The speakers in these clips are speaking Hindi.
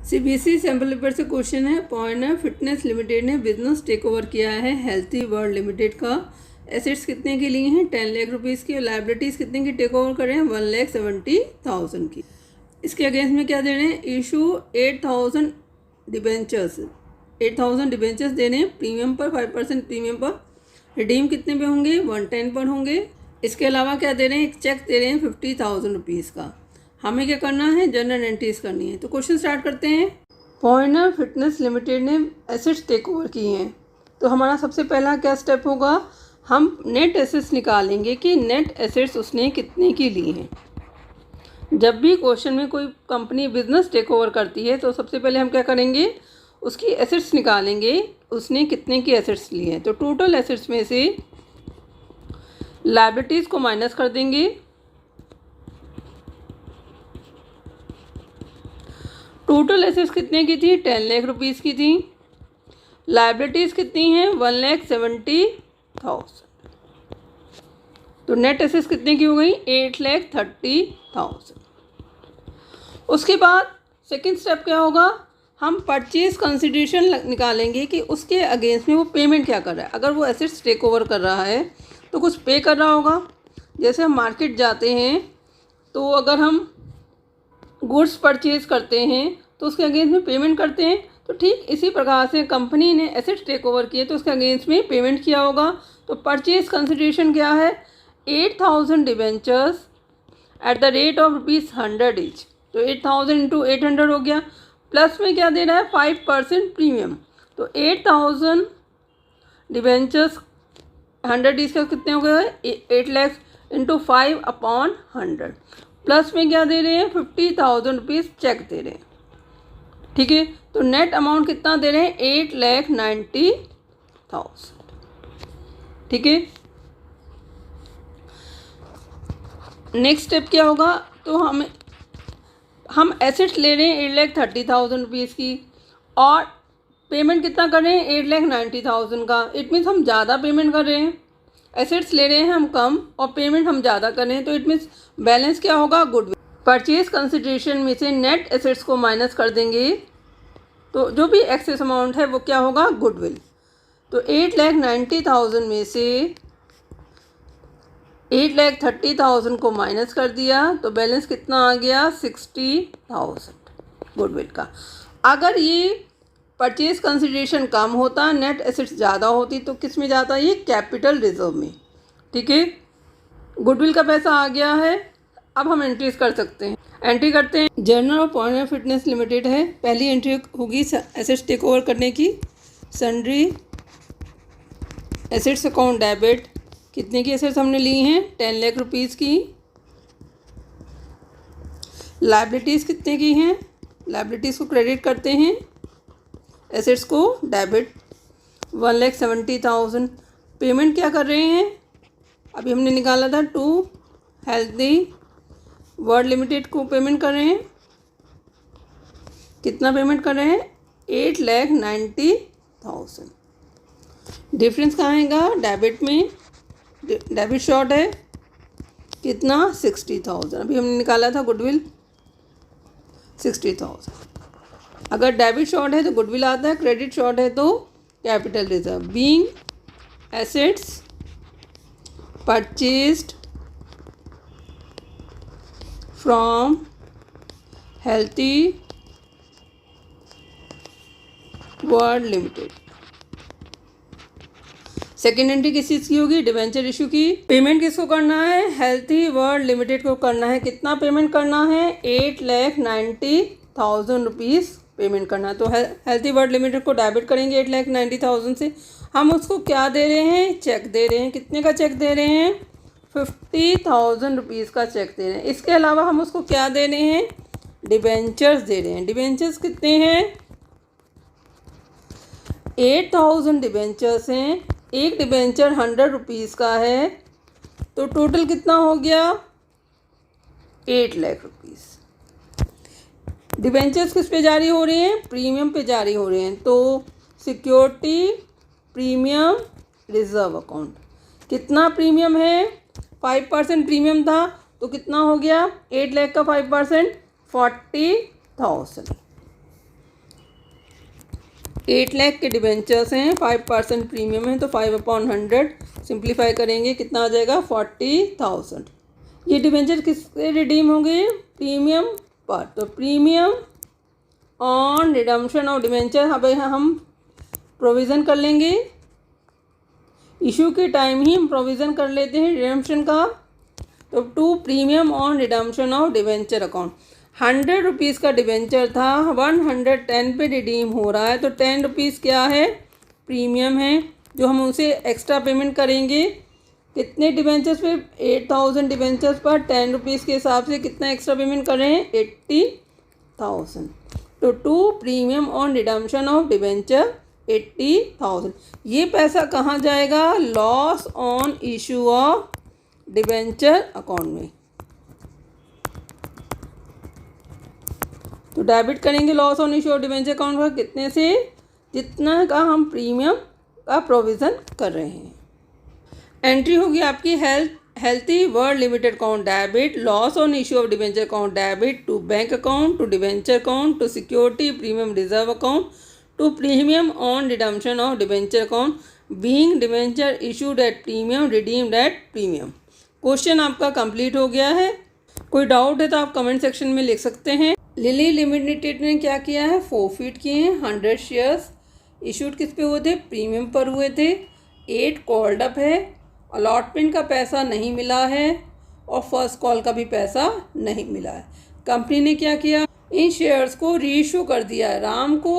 सीबीएसई सैम्पल पेपर से क्वेश्चन है। पॉइंट फिटनेस लिमिटेड ने बिजनेस टेक ओवर किया है हेल्थी वर्ल्ड लिमिटेड का। एसेट्स कितने के लिए हैं? 10 लाख रुपीज़ की। और लाइबिलिटीज़ कितने की टेक ओवर कर रहे हैं? 1,70,000 की। इसके अगेंस्ट में क्या दे रहे हैं? Issue 8,000 debentures. 8,000 डिबेंचर्स दे रहे हैं प्रीमियम पर, 5% प्रीमियम पर। रिडीम कितने पे होंगे? 110 पर होंगे। इसके अलावा क्या दे रहे हैं? एक चेक दे रहे हैं 50,000 रुपीज़ का। हमें क्या करना है? जनरल एंट्रीज करनी है। तो क्वेश्चन स्टार्ट करते हैं। पॉइंट फिटनेस लिमिटेड ने एसेट्स टेक ओवर किए हैं, तो हमारा सबसे पहला क्या स्टेप होगा? हम नेट एसेट्स निकालेंगे कि नेट एसेट्स उसने कितने की ली हैं। जब भी क्वेश्चन में कोई कंपनी बिजनेस टेक ओवर करती है तो सबसे पहले हम क्या करेंगे? उसकी एसेट्स निकालेंगे, उसने कितने की एसेट्स ली हैं। तो टोटल एसेट्स में से लायबिलिटीज़ को माइनस कर देंगे। टोटल एसेट्स कितने की थी? 10 लाख रुपीज़ की थी। लायबिलिटीज़ कितनी हैं? 1,70,000। तो नेट एसेट्स कितने की हो गई? 8,30,000। उसके बाद सेकंड स्टेप क्या होगा? हम परचेज कंसिडरेशन निकालेंगे कि उसके अगेंस्ट में वो पेमेंट क्या कर रहा है। अगर वो एसेट्स टेक ओवर कर रहा है तो कुछ पे कर रहा होगा। जैसे हम मार्केट जाते हैं तो अगर हम गुड्स परचेज करते हैं तो उसके अगेंस्ट में पेमेंट करते हैं। तो ठीक इसी प्रकार से कंपनी ने एसेट्स टेक ओवर किए तो उसके अगेंस्ट में पेमेंट किया होगा। तो परचेज कंसिडरेशन क्या है? 8,000 debentures eight the rate of ₹100 each. तो 8,000 इंटू 800 हो गया। प्लस में क्या दे रहा है? 5% प्रीमियम। तो 8,000 डिबेंचर्स 100 ईच का कितने हो गए? 8 लाख इंटू 5/100। प्लस में क्या दे रहे हैं? 50,000 रुपीज़ चेक दे रहे हैं। ठीक है, तो नेट अमाउंट कितना दे रहे हैं? 8,90,000। ठीक है, नेक्स्ट स्टेप क्या होगा? तो हम एसेट्स ले रहे हैं 8,30,000 रुपीज़ की और पेमेंट कितना कर रहे हैं? 8,90,000 का। इट मीन्स हम ज़्यादा पेमेंट कर रहे हैं। एसेट्स ले रहे हैं हम कम और पेमेंट हम ज़्यादा कर रहे हैं। तो इट मीन्स बैलेंस क्या होगा? गुडविल। परचेज कंसिडरेशन में से नेट एसेट्स को माइनस कर देंगे तो जो भी एक्सेस अमाउंट है वो क्या होगा? गुडविल। तो 8,90,000 में से 8,30,000 को माइनस कर दिया तो बैलेंस कितना आ गया? 60,000 गुडविल का। अगर ये परचेज कंसिडरेशन कम होता, नेट एसेट्स ज़्यादा होती, तो किस में जाता? ये कैपिटल रिजर्व में। ठीक है, गुडविल का पैसा आ गया है। अब हम एंट्रीज कर सकते हैं। एंट्री करते हैं। Journal of point fitness limited है। पहली एंट्री होगी एसेट्स टेक ओवर करने की। Sundry assets account debit. कितने की एसेट्स हमने ली हैं? 10 लाख रुपीज़ की। लायबिलिटीज़ कितने की हैं? लायबिलिटीज़ को क्रेडिट करते हैं, एसेट्स को डेबिट। 1,70,000। पेमेंट क्या कर रहे हैं? अभी हमने निकाला था टू हेल्थी वर्ल्ड लिमिटेड को पेमेंट कर रहे हैं। कितना पेमेंट कर रहे हैं? 8,90,000। डिफरेंस कहाँ आएगा? डेबिट में। डेबिट शॉर्ट है कितना? 60,000। अभी हमने निकाला था गुडविल 60,000। अगर डेबिट शॉर्ट है तो गुडविल आता है, क्रेडिट शॉर्ट है तो capital reserve. Being assets purchased from healthy world limited. Second entry किस चीज़ की होगी? डिवेंचर इशू की। पेमेंट किसको करना है? हेल्थी वर्ल्ड लिमिटेड को करना है। कितना पेमेंट करना है? 8,90,000 रुपीज़ पेमेंट करना है। तो हेल्थी वर्ल्ड लिमिटेड को डेबिट करेंगे 8,90,000 से। हम उसको क्या दे रहे हैं? चेक दे रहे हैं। कितने का चेक दे रहे हैं? 50,000 रुपीज़ का चेक दे रहे हैं। इसके अलावा हम उसको क्या दे रहे हैं? डिबेंचर्स दे रहे हैं। डिबेंचर्स कितने हैं? 8,000 डिबेंचर्स हैं। एक डिबेंचर 100 रुपीज़ का है, तो टोटल कितना हो गया? 8 लाख रुपीज़। डिबेंचर्स किस पे जारी हो रहे हैं? प्रीमियम पे जारी हो रहे हैं। तो सिक्योरिटी प्रीमियम रिजर्व अकाउंट। कितना प्रीमियम है? 5% प्रीमियम था, तो कितना हो गया? 8 लाख का 5% 40,000। 8 लाख के डिबेंचर्स हैं, 5% प्रीमियम है, तो 5/100 सिंप्लीफाई करेंगे कितना आ जाएगा 40,000। ये डिबेंचर किससे रिडीम होंगे? प्रीमियम पर। तो premium on redemption of debenture हम प्रोविज़न कर लेंगे, इशू के टाइम ही हम प्रोविज़न कर लेते हैं रिडम्पशन का। तो to premium on redemption of debenture account. 100 rupees का डिबेंचर था, 110 पे रिडीम हो रहा है, तो 10 रुपीज़ क्या है? प्रीमियम है, जो हम उनसे एक्स्ट्रा पेमेंट करेंगे। कितने डिबेंचर्स पे? 8000 डिबेंचर्स पर 10 रुपीज़ के हिसाब से कितना एक्स्ट्रा पेमेंट कर रहे हैं? 80,000। तो to premium on redemption of debenture 80,000। ये पैसा कहाँ जाएगा? Loss on issue of debenture account में। तो डेबिट करेंगे loss on issue of debenture account का कितने से? जितना का हम प्रीमियम का प्रोविज़न कर रहे हैं। एंट्री होगी आपकी healthy world limited account debit, loss on issue of debenture account debit, to bank account, to debenture account, to security premium reserve account, to premium on redemption of debenture account, being debenture issued at premium, redeemed at premium. Question आपका कंप्लीट हो गया है। कोई डाउट है तो आप कमेंट सेक्शन में लिख सकते हैं। लिली लिमिटेड ने क्या किया है? फोरफिट किए हैं 100 शेयर्स। इशूड किस पे हुए थे? प्रीमियम पर हुए थे। 8 कॉल्ड अप है, अलॉटमेंट का पैसा नहीं मिला है और फर्स्ट कॉल का भी पैसा नहीं मिला है। कंपनी ने क्या किया? इन शेयर्स को रीइशू कर दिया है। राम को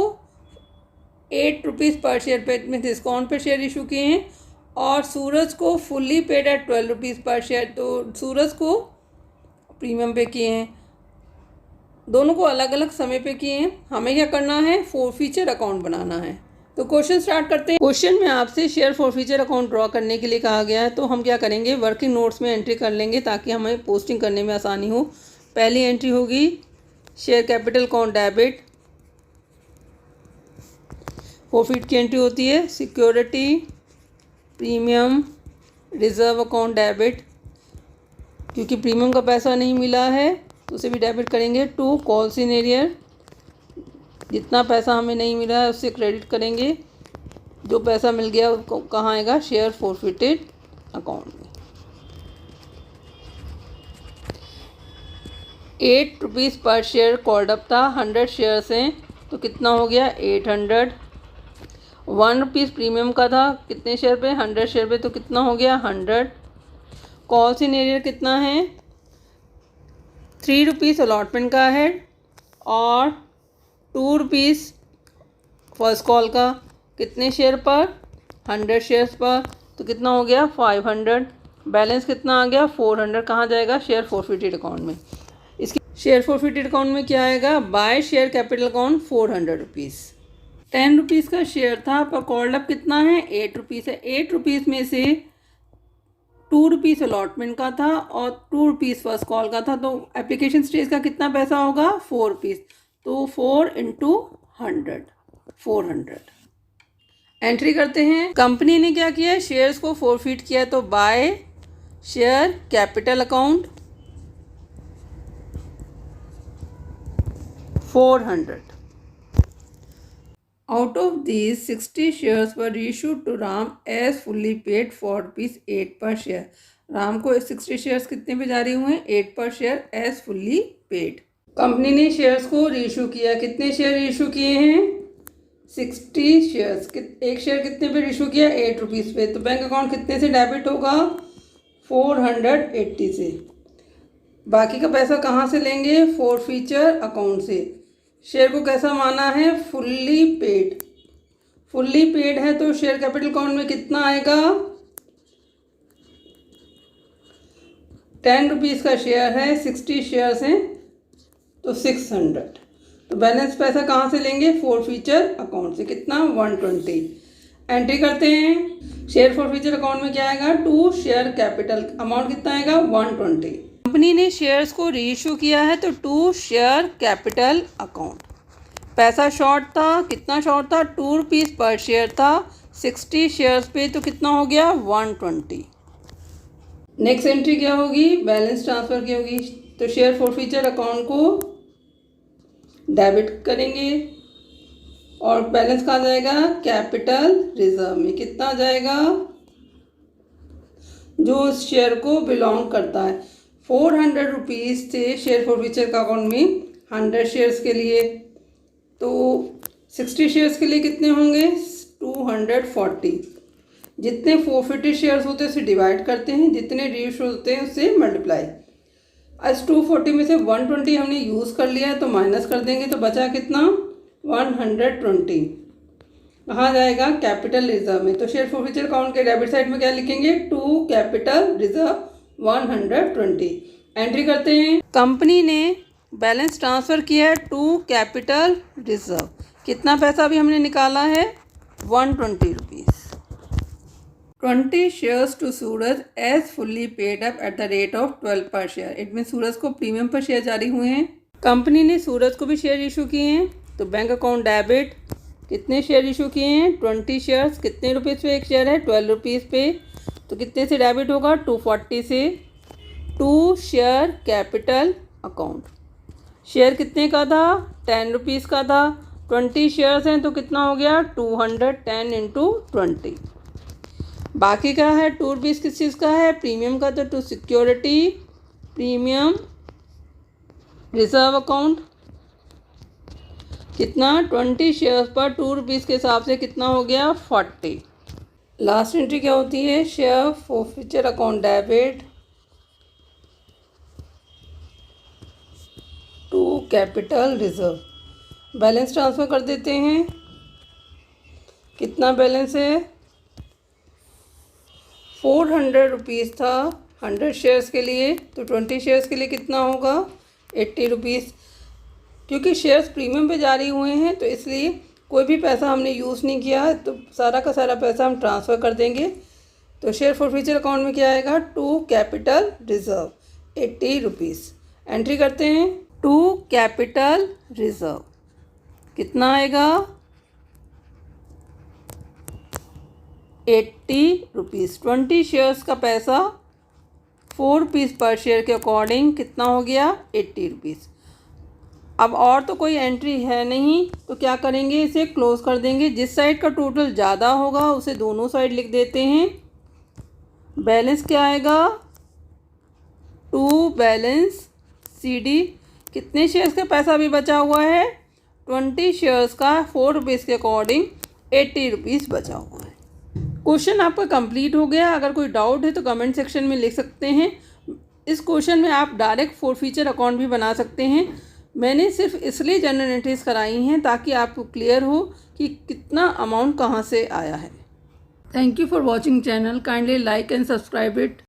8 रुपीज़ पर शेयर पे में डिस्काउंट पे शेयर इशू किए हैं और सूरज को फुल्ली पेड एट 12 रुपीज़ पर शेयर। तो सूरज को प्रीमियम पे किए हैं, दोनों को अलग अलग समय पे किए हैं। हमें क्या करना है? फोरफीचर अकाउंट बनाना है। तो क्वेश्चन स्टार्ट करते हैं। क्वेश्चन में आपसे शेयर फोरफीचर अकाउंट ड्रॉ करने के लिए कहा गया है, तो हम क्या करेंगे? वर्किंग नोट्स में एंट्री कर लेंगे ताकि हमें पोस्टिंग करने में आसानी हो। पहली एंट्री होगी share capital account debit. Forfeit की एंट्री होती है security premium reserve account debit, क्योंकि प्रीमियम का पैसा नहीं मिला है तो उसे भी डेबिट करेंगे। टू कॉल सीनियर, जितना पैसा हमें नहीं मिला है उससे क्रेडिट करेंगे, जो पैसा मिल गया उसको कहाँ आएगा? शेयर फोरफिटेड अकाउंट में। 8 रुपीज़ पर शेयर कॉल्ड अप था, 100 शेयर्स हैं तो कितना हो गया? 800। 1 रुपीज़ प्रीमियम का था, कितने शेयर पे? 100 शेयर पे, तो कितना हो गया? 100। कॉल सीनियर कितना है? 3 रुपीज़ अलॉटमेंट का है और 2 रुपीज़ फर्स्ट कॉल का। कितने शेयर पर? 100 शेयर्स पर, तो कितना हो गया? 500। बैलेंस कितना आ गया? 400। कहाँ जाएगा? शेयर फोरफिटेड अकाउंट में। इसकी शेयर फोरफिटेड अकाउंट में क्या आएगा? By share capital account 400 rupees. 10 rupees का शेयर था पर कॉल्ड अप कितना है? 8 रुपीज़ है। 8 रुपीज़ में से 2 रुपीज़ अलॉटमेंट का था और 2 रुपीज़ फर्स्ट कॉल का था, तो एप्लीकेशन स्टेज का कितना पैसा होगा? 4 रुपीज़। तो 4 × 100, 400। एंट्री करते हैं। कंपनी ने क्या किया? शेयर्स को फोरफिट किया, तो by share capital account 400। Out of these 60 shares were issued to Ram as fully paid for ₹8 per share. Ram को 60 शेयर्स कितने पे जारी हुए हैं? 8 per share as fully paid. Company ने शेयर्स को रीइशू किया। कितने शेयर रीइशू किए हैं? 60 शेयर्स। एक शेयर कितने पे रीइशू किया? 8 रुपीज़ पे। तो बैंक अकाउंट कितने से डेबिट होगा? 480 से। बाकी का पैसा कहाँ से लेंगे? फोरफीचर अकाउंट से। शेयर को कैसा माना है? Fully paid. फुल्ली पेड है तो शेयर कैपिटल अकाउंट में कितना आएगा? 10 रुपीज़ का शेयर है, 60 शेयर्स हैं तो 600। तो बैलेंस पैसा कहाँ से लेंगे? फोरफीचर अकाउंट से। कितना? 120। एंट्री करते हैं। शेयर फोरफीचर अकाउंट में क्या आएगा? टू शेयर कैपिटल अमाउंट कितना आएगा? 120। कंपनी ने शेयर्स को रीइशू किया है तो टू शेयर कैपिटल अकाउंट। पैसा शॉर्ट था, कितना शॉर्ट था? 2 रुपीज़ पर शेयर था, 60 शेयर्स पे, तो कितना हो गया? 120। नेक्स्ट एंट्री क्या होगी? बैलेंस ट्रांसफ़र की होगी। तो शेयर फोरफीचर अकाउंट को डेबिट करेंगे और बैलेंस कहाँ जाएगा, कैपिटल रिजर्व में। कितना जाएगा, जो उस शेयर को बिलोंग करता है। 400 रुपीज़ थे शेयर फॉरफीचर का अकाउंट में 100 शेयर्स के लिए, तो 60 शेयर्स के लिए कितने होंगे, 240। जितने 450 शेयर्स होते हैं उसे डिवाइड करते हैं, जितने रिइश्यू होते हैं उससे मल्टीप्लाई। आज 240 में से 120 हमने यूज़ कर लिया है तो माइनस कर देंगे, तो बचा कितना, 120। कहाँ जाएगा, कैपिटल रिजर्व में। तो शेयर फॉरफीचर अकाउंट के डेबिट साइड में क्या लिखेंगे, टू कैपिटल रिजर्व 120। एंट्री करते हैं। कंपनी ने बैलेंस ट्रांसफ़र किया है टू कैपिटल रिजर्व। कितना पैसा भी हमने निकाला है, 120 rupees. 20 shares to Suraj as fully paid up at the rate of 12 per share. It mean सूरज को प्रीमियम पर शेयर जारी हुए हैं। कंपनी ने सूरज को भी शेयर इशू किए हैं, तो बैंक अकाउंट डेबिट कितने शेयर इशू किए हैं, 20 शेयर्स। कितने रुपीज़ पे एक शेयर है, 12 रुपीज़ पे, तो कितने से डेबिट होगा, 240 से। To share capital account, share कितने का था, 10 रुपीज़ का था। 20 शेयर्स हैं तो कितना हो गया, 210 इंटू 20। बाकी क्या है, 2 रुपीज़ किस चीज़ का है, प्रीमियम का, तो to security premium reserve account. कितना, 20 शेयर्स पर 2 रुपीज़ के हिसाब से कितना हो गया, 40। लास्ट एंट्री क्या होती है, share forfeiture account debit to capital reserve. Balance transfer कर देते हैं। कितना बैलेंस है, 400 रुपीज़ था 100 शेयर्स के लिए, तो 20 शेयर्स के लिए कितना होगा, 80 रुपीज़। क्योंकि शेयर्स प्रीमियम पे जारी हुए हैं तो इसलिए कोई भी पैसा हमने यूज़ नहीं किया, तो सारा का सारा पैसा हम ट्रांसफ़र कर देंगे। तो शेयर फॉरफीचर अकाउंट में क्या आएगा, to capital reserve 80 rupees. Entry करते हैं। टू कैपिटल रिजर्व कितना आएगा, 80 रुपीज़। 20 शेयर्स का पैसा 4 रुपीज़ पर शेयर के अकॉर्डिंग कितना हो गया, 80 रुपीज़। अब और तो कोई एंट्री है नहीं, तो क्या करेंगे, इसे क्लोज कर देंगे। जिस साइड का टोटल ज़्यादा होगा उसे दोनों साइड लिख देते हैं। बैलेंस क्या आएगा, टू बैलेंस CD। कितने शेयर्स का पैसा भी बचा हुआ है, 20 शेयर्स का 4 रुपीज़ के अकॉर्डिंग 80 रुपीज़ बचा हुआ है। क्वेश्चन आपका कंप्लीट हो गया। अगर कोई डाउट है तो कमेंट सेक्शन में लिख सकते हैं। इस क्वेश्चन में आप डायरेक्ट फॉरफीचर अकाउंट भी बना सकते हैं। मैंने सिर्फ इसलिए जनरल एंट्रीज कराई हैं ताकि आपको क्लियर हो कि कितना अमाउंट कहाँ से आया है। Thank you for watching channel. Kindly like and subscribe it.